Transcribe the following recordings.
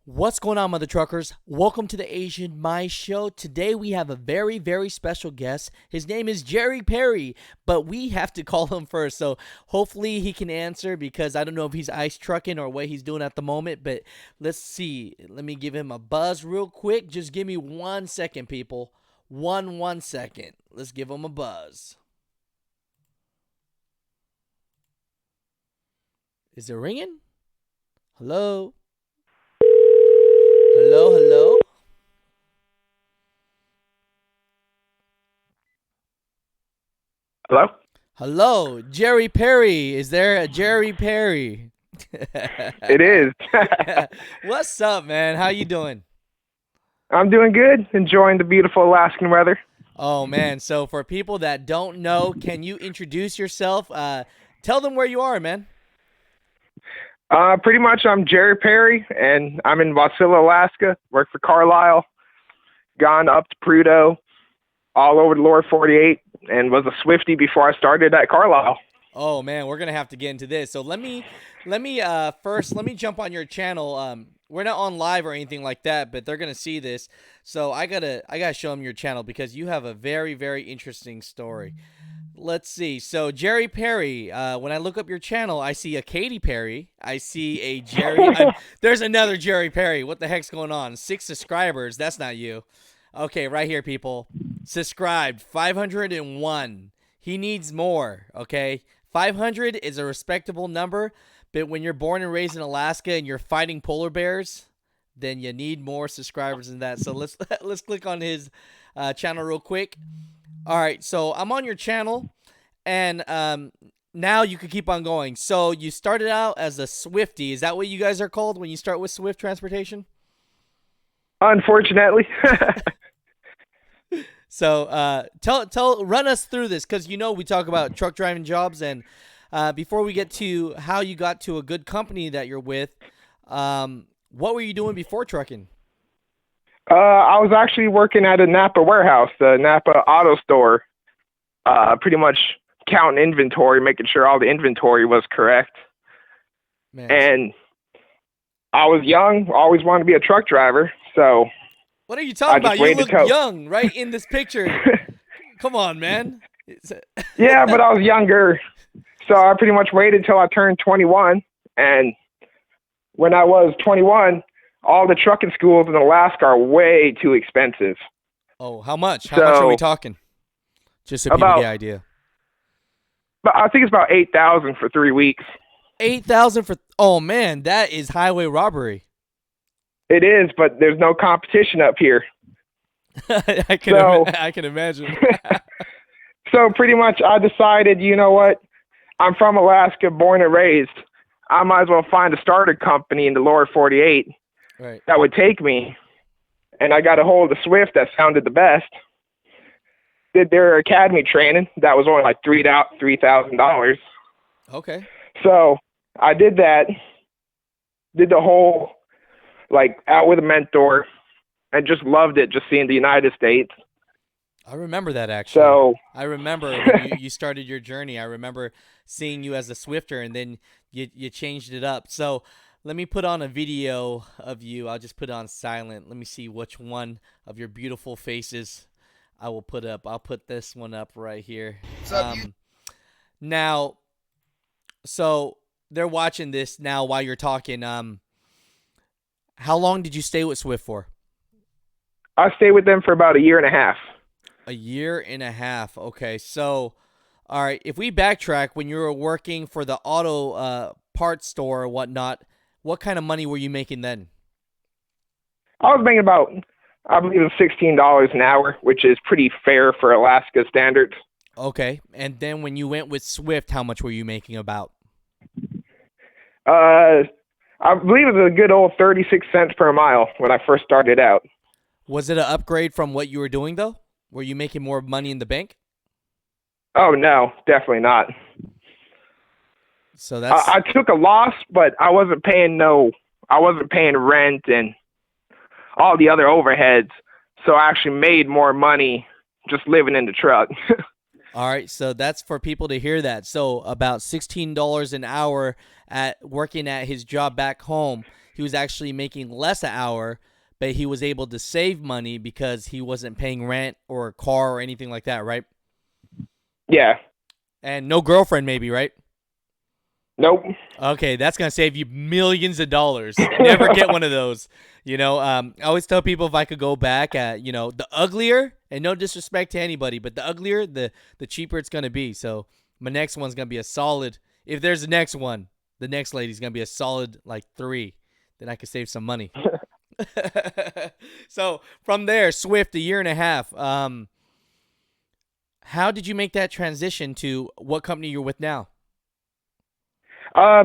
What's going on, mother truckers? Welcome to the Asian My Show. Today we have a very, very special guest. His name is Jerry Perry, but we have to call him first. So hopefully he can answer because I don't know if he's ice trucking or what he's doing at the moment. But let's see. Let me give him a buzz real quick. Just give me 1 second, people. One second. Let's give him a buzz. Is it ringing? Hello? Hello? Hello? Hello, Jerry Perry. Is there a Jerry Perry? It is. What's up, man? How you doing? I'm doing good, enjoying the beautiful Alaskan weather. Oh, man. So for people that don't know, can you introduce yourself? Tell them where you are, man. Pretty much I'm Jerry Perry, and I'm in Wasilla, Alaska, work for Carlile, gone up to Prudhoe, all over the lower 48, and was a Swiftie before I started at Carlile. Oh, man, we're going to have to get into this. So let me jump on your channel. We're not on live or anything like that, but they're going to see this. So I got to show them your channel because you have a very, very interesting story. Let's see. So Jerry Perry, when I look up your channel, I see a Katy Perry. I see a Jerry. There's another Jerry Perry. What the heck's going on? 6 subscribers. That's not you. Okay, right here, people. Subscribed. 501. He needs more, okay? 500 is a respectable number, but when you're born and raised in Alaska and you're fighting polar bears, then you need more subscribers than that. So let's click on his channel real quick. All right, so I'm on your channel, and now you can keep on going. So you started out as a Swiftie. Is that what you guys are called when you start with Swift Transportation? Unfortunately. So run us through this because we talk about truck driving jobs, and before we get to how you got to a good company that you're with, what were you doing before trucking? I was actually working at a Napa warehouse, the Napa auto store, pretty much counting inventory, making sure all the inventory was correct. Man. And I was young, always wanted to be a truck driver, so... What are you talking about? You look young right in this picture. Come on, man. Yeah, but I was younger, so I pretty much waited till I turned 21, and when I was 21... all the trucking schools in Alaska are way too expensive. Oh, how much? How much are we talking? Just so people get an idea. But I think it's about 8,000 for 3 weeks. 8,000 for? Oh man, that is highway robbery. It is, but there's no competition up here. I can imagine. So pretty much, I decided, you know what? I'm from Alaska, born and raised. I might as well find a starter company in the lower 48. Right. That would take me, and I got a hold of Swift that sounded the best. Did their academy training. That was only like $3,000. Okay. So I did that, did the whole, like, out with a mentor, and just loved it, just seeing the United States. I remember that, actually. So I remember when you started your journey. I remember seeing you as a Swifter, and then you changed it up. So let me put on a video of you. I'll just put it on silent. Let me see which one of your beautiful faces I will put up. I'll put this one up right here. Now, so they're watching this now while you're talking. How long did you stay with Swift for? I stayed with them for about a year and a half. A year and a half. Okay, so, all right. If we backtrack, when you were working for the auto parts store or whatnot, what kind of money were you making then? I was making about, I believe it was $16 an hour, which is pretty fair for Alaska standards. Okay. And then when you went with Swift, how much were you making about? I believe it was a good old 36 cents per mile when I first started out. Was it an upgrade from what you were doing, though? Were you making more money in the bank? Oh, no, definitely not. So that's... I took a loss, but I wasn't paying rent and all the other overheads. So I actually made more money just living in the truck. All right, so that's for people to hear that. So about $16 an hour at working at his job back home. he was actually making less an hour, but he was able to save money because he wasn't paying rent or a car or anything like that, right? Yeah. And no girlfriend, maybe, right? Nope. Okay, that's gonna save you millions of dollars. Never get one of those. I always tell people if I could go back at, the uglier, and no disrespect to anybody, but the uglier, the cheaper it's gonna be. So my next one's gonna be a solid. If there's a next one, the next lady's gonna be a solid like 3. Then I could save some money. So from there, Swift, a year and a half. How did you make that transition to what company you're with now?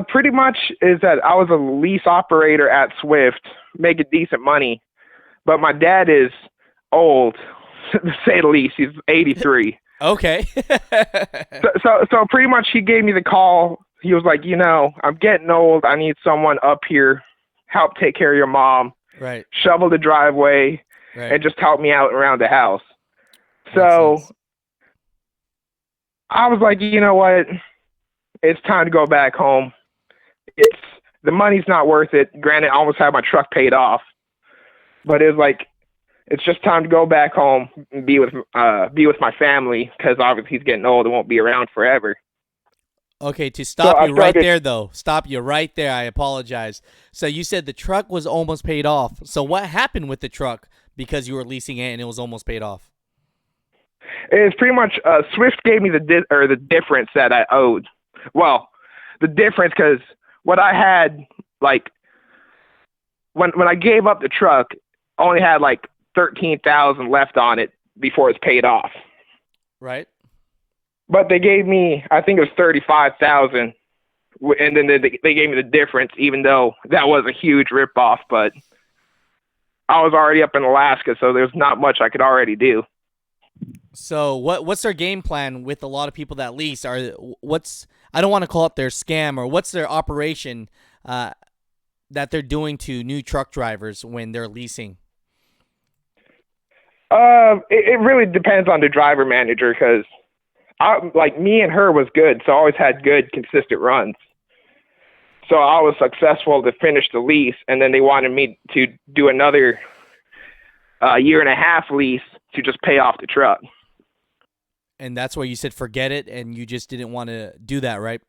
Pretty much is that I was a lease operator at Swift, making decent money, but my dad is old, to say the least. He's 83. Okay. So pretty much he gave me the call. He was like, I'm getting old. I need someone up here, help take care of your mom, Right. shovel the driveway, Right. and just help me out around the house. Makes So sense. I was like, you know what? It's time to go back home. The money's not worth it. Granted, I almost had my truck paid off, but it was like, it's just time to go back home and be with my family, because obviously he's getting old and won't be around forever. Okay, to stop So I you right started- there, though. Stop you right there. I apologize. So you said the truck was almost paid off. So what happened with the truck because you were leasing it and it was almost paid off? It's pretty much Swift gave me the difference that I owed. Well, the difference, because what I had, like, when I gave up the truck, I only had like 13,000 left on it before it's paid off. Right. But they gave me, I think it was 35,000, and then they gave me the difference, even though that was a huge ripoff. But I was already up in Alaska, so there's not much I could already do. So what's their game plan with a lot of people that lease? I don't want to call it their scam, or what's their operation that they're doing to new truck drivers when they're leasing? It really depends on the driver manager, because like me and her was good, so I always had good, consistent runs. So I was successful to finish the lease, and then they wanted me to do another year and a half lease to just pay off the truck. And that's where you said forget it, and you just didn't want to do that, right?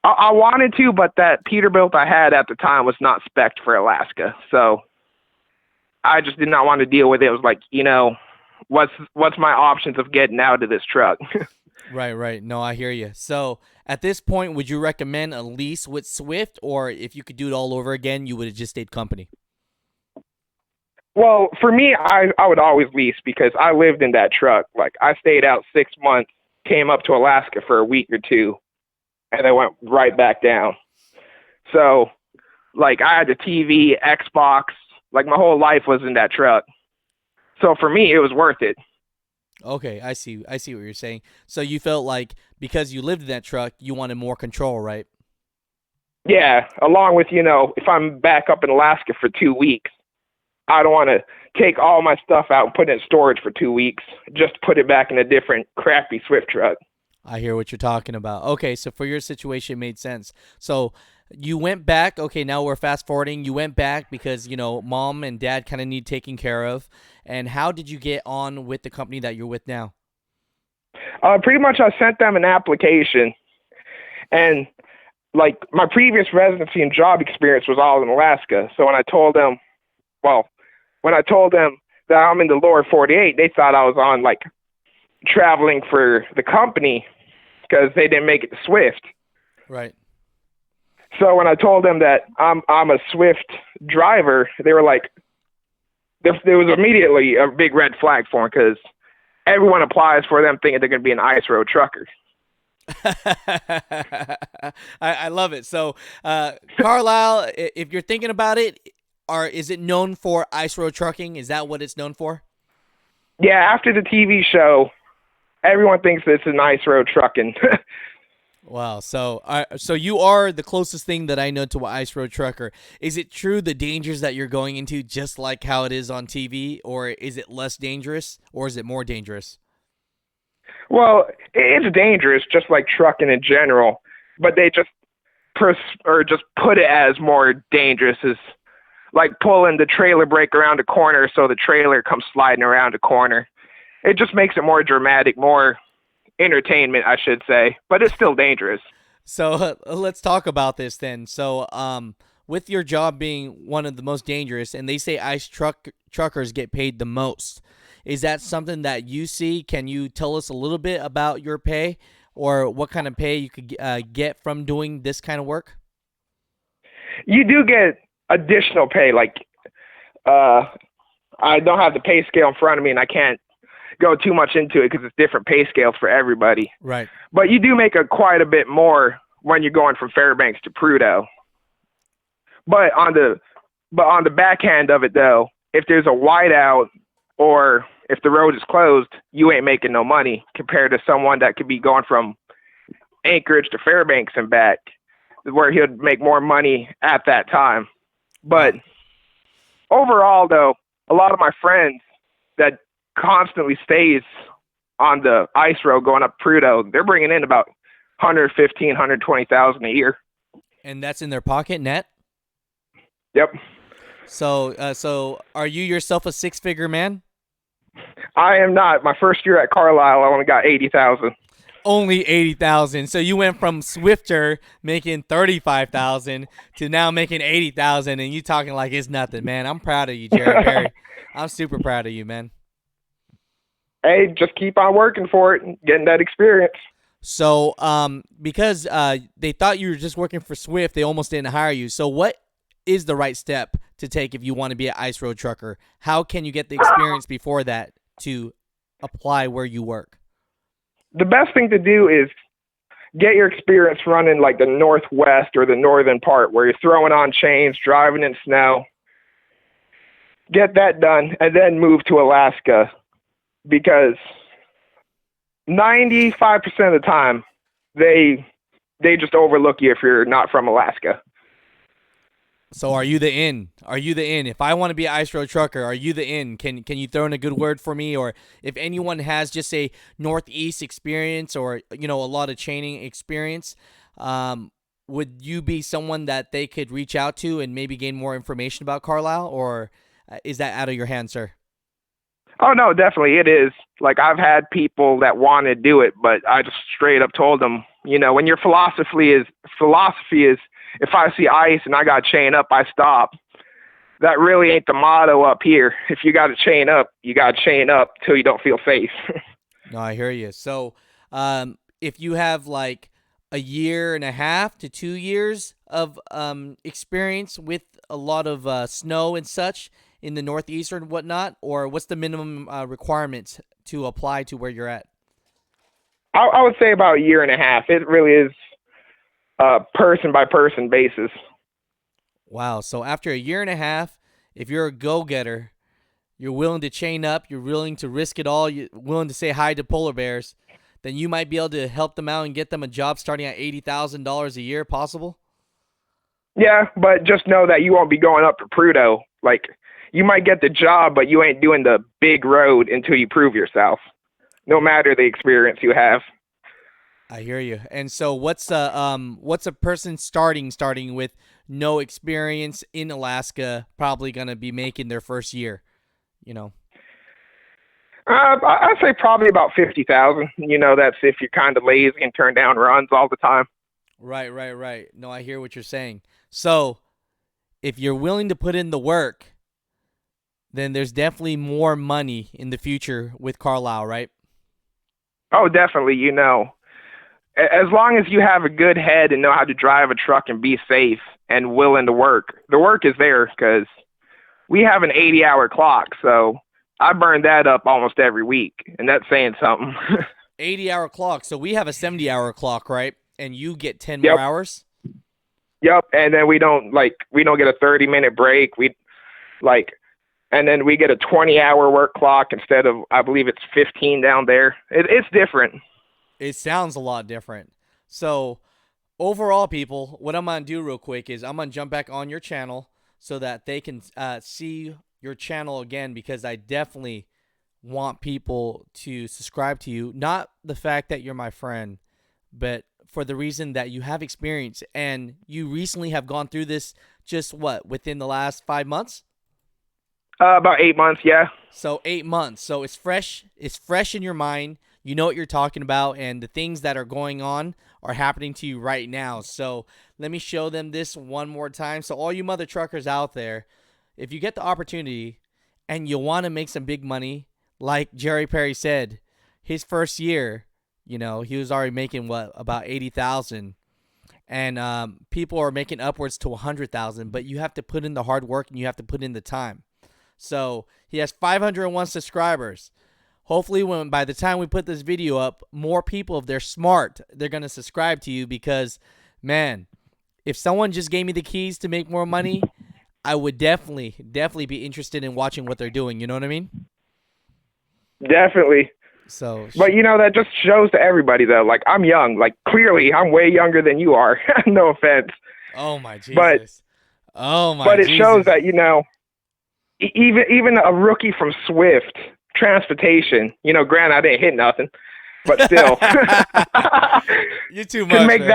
I wanted to, but that Peterbilt I had at the time was not spec'd for Alaska, so I just did not want to deal with it. It was like, what's my options of getting out of this truck? Right. No, I hear you. So at this point, would you recommend a lease with Swift, or if you could do it all over again, you would have just stayed company? Well, for me, I would always lease, because I lived in that truck. Like, I stayed out 6 months, came up to Alaska for a week or two, and then went right back down. So, like, I had the TV, Xbox, like, my whole life was in that truck. So for me, it was worth it. Okay, I see what you're saying. So you felt like because you lived in that truck, you wanted more control, right? Yeah, along with, if I'm back up in Alaska for 2 weeks, I don't want to take all my stuff out and put it in storage for 2 weeks, just put it back in a different crappy Swift truck. I hear what you're talking about. Okay, so for your situation, it made sense. So you went back. Okay, now we're fast forwarding. You went back because, mom and dad kind of need taking care of. And how did you get on with the company that you're with now? Pretty much I sent them an application, and like my previous residency and job experience was all in Alaska. So when I told them that I'm in the lower 48, they thought I was on like traveling for the company, because they didn't make it to Swift. Right. So when I told them that I'm a Swift driver, they were like, there was immediately a big red flag for them, because everyone applies for them thinking they're going to be an ice road trucker. I love it. So, Carlile, if you're thinking about it, is it known for ice road trucking? Is that what it's known for? Yeah, after the TV show, everyone thinks it's an ice road trucking. Wow. So you are the closest thing that I know to an ice road trucker. Is it true the dangers that you're going into, just like how it is on TV, or is it less dangerous, or is it more dangerous? Well, it's dangerous, just like trucking in general, but they just or just put it as more dangerous is like pulling the trailer brake around a corner so the trailer comes sliding around a corner. It just makes it more dramatic, more entertainment, I should say, but it's still dangerous. So let's talk about this then. So, with your job being one of the most dangerous, and they say truckers get paid the most, is that something that you see? Can you tell us a little bit about your pay, or what kind of pay you could get from doing this kind of work? You do get additional pay. Like, I don't have the pay scale in front of me, and I can't go too much into it because it's different pay scales for everybody. Right. But you do make quite a bit more when you're going from Fairbanks to Prudhoe. But on the backhand of it, though, if there's a whiteout or if the road is closed, you ain't making no money compared to someone that could be going from Anchorage to Fairbanks and back, where he'll make more money at that time. But overall, though, a lot of my friends that constantly stays on the ice road going up Prudhoe, they're bringing in about 115, 120,000 a year. And that's in their pocket net? Yep. So are you yourself a six-figure man? I am not. My first year at Carlile, I only got 80,000. Only 80,000. So you went from Swifter making 35,000 to now making 80,000, and you talking like it's nothing, man. I'm proud of you, Jared Perry. I'm super proud of you, man. Hey, just keep on working for it and getting that experience. So, because they thought you were just working for Swift, they almost didn't hire you. So what is the right step to take if you want to be an ice road trucker? How can you get the experience before that to apply where you work? The best thing to do is get your experience running like the northwest or the northern part where you're throwing on chains, driving in snow. Get that done and then move to Alaska, because 95% of the time they just overlook you if you're not from Alaska. So are you the in? Are you the in? If I want to be an ice road trucker, are you the in? Can you throw in a good word for me? Or if anyone has just a Northeast experience or, a lot of chaining experience, would you be someone that they could reach out to and maybe gain more information about Carlile? Or is that out of your hands, sir? Oh, no, definitely it is. Like, I've had people that want to do it, but I just straight up told them, when your philosophy is if I see ice and I got to chain up, I stop. That really ain't the motto up here. If you got to chain up, you got to chain up till you don't feel safe. No, I hear you. So if you have like a year and a half to 2 years of experience with a lot of snow and such in the Northeast and whatnot, or what's the minimum requirements to apply to where you're at? I would say about a year and a half. It really is person by person basis. Wow. So after a year and a half, if you're a go-getter, you're willing to chain up, you're willing to risk it all, you're willing to say hi to polar bears, then you might be able to help them out and get them a job starting at $80,000 a year, possible? Yeah, but just know that you won't be going up to Prudhoe. Like, you might get the job, but you ain't doing the big road until you prove yourself, no matter the experience you have. I hear you. And so what's a person starting with no experience in Alaska probably going to be making their first year, I'd say probably about 50,000. That's if you're kind of lazy and turn down runs all the time. Right. No, I hear what you're saying. So if you're willing to put in the work, then there's definitely more money in the future with Carlile, right? Oh, definitely. As long as you have a good head and know how to drive a truck and be safe and willing to work, the work is there, because we have an 80-hour clock. So I burn that up almost every week, and that's saying something. 80-hour clock. So we have a 70-hour clock, right? And you get 10 more hours? Yep. And then we don't get a 30-minute break. And then we get a 20-hour work clock instead of, I believe it's 15 down there. It's different. It sounds a lot different. So overall, people, what I'm going to do real quick is I'm going to jump back on your channel so that they can see your channel again, because I definitely want people to subscribe to you. Not the fact that you're my friend, but for the reason that you have experience and you recently have gone through this just what, within the last 5 months? About 8 months, yeah. So 8 months. So it's fresh. It's fresh in your mind. You know what you're talking about, and the things that are going on are happening to you right now. So let me show them this one more time. So all you mother truckers out there, if you get the opportunity and you want to make some big money, like Jerry Perry said, his first year, he was already making what, about 80,000, and people are making upwards to 100,000. But you have to put in the hard work and you have to put in the time. So he has 501 subscribers. Hopefully, by the time we put this video up, more people, if they're smart, they're going to subscribe to you because, man, if someone just gave me the keys to make more money, I would definitely be interested in watching what they're doing. You know what I mean? Definitely. So, but that just shows to everybody though. Like, I'm young. Like, clearly, I'm way younger than you are. No offense. Oh my Jesus. But it shows that even a rookie from Swift Transportation, granted I didn't hit nothing, but still, you're too much. Can make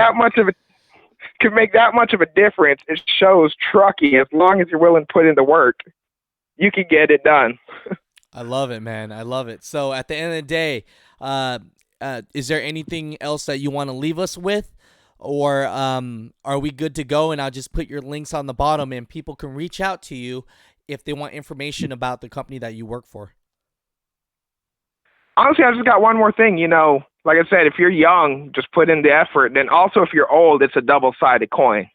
that much of a difference. It shows trucking. As long as you're willing to put in the work, you can get it done. I love it, man. I love it. So at the end of the day, is there anything else that you want to leave us with? Or are we good to go? And I'll just put your links on the bottom and people can reach out to you if they want information about the company that you work for. Honestly, I just got one more thing. Like I said, if you're young, just put in the effort. Then also, if you're old, it's a double-sided coin.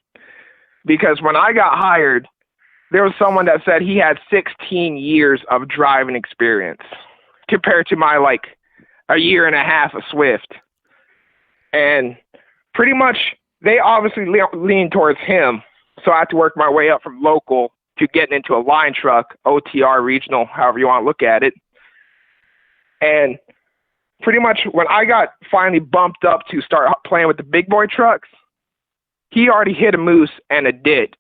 Because when I got hired, there was someone that said he had 16 years of driving experience compared to my, a year and a half of Swift. And pretty much, they obviously lean towards him. So I had to work my way up from local to getting into a line truck, OTR, regional, however you want to look at it. And pretty much when I got finally bumped up to start playing with the big boy trucks, he already hit a moose and a ditch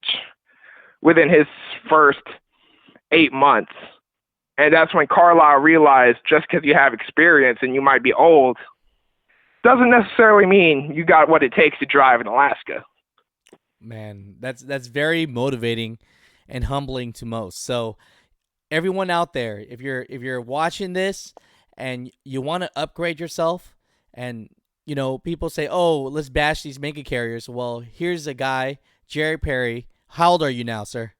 within his first 8 months. And that's when Carlile realized just because you have experience and you might be old doesn't necessarily mean you got what it takes to drive in Alaska. Man, that's very motivating and humbling to most. So everyone out there, if you're watching this and you want to upgrade yourself, and people say, oh, let's bash these mega carriers. Well, here's a guy, Jerry Perry. How old are you now, sir?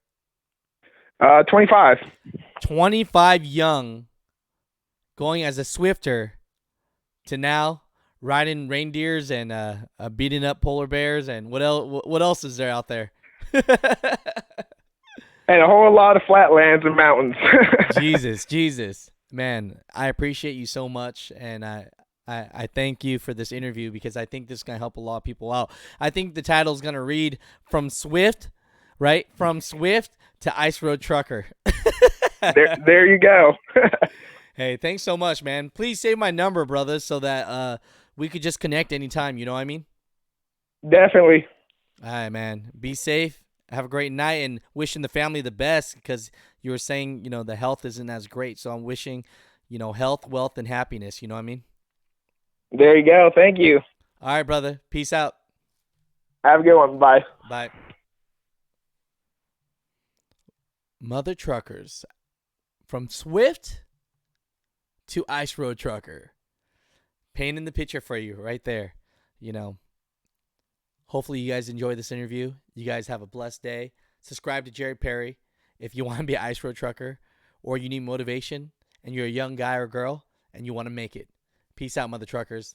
25. 25, young, going as a Swifter to now riding reindeers and beating up polar bears, and what else is there out there? And a whole lot of flatlands and mountains. Jesus, man, I appreciate you so much, and I thank you for this interview because I think this is gonna help a lot of people out. I think the title is gonna read From Swift to Ice Road Trucker. there you go. Hey, thanks so much, man. Please save my number, brother, so that we could just connect anytime. You know what I mean? Definitely. All right, man. Be safe. Have a great night, and wishing the family the best because you were saying, the health isn't as great. So I'm wishing, health, wealth, and happiness. You know what I mean? There you go. Thank you. All right, brother. Peace out. Have a good one. Bye. Bye. Mother truckers, from Swift to Ice Road Trucker. Painting the picture for you right there. Hopefully you guys enjoy this interview. You guys have a blessed day. Subscribe to Jerry Perry if you want to be an Ice Road Trucker, or you need motivation and you're a young guy or girl and you want to make it. Peace out, mother truckers.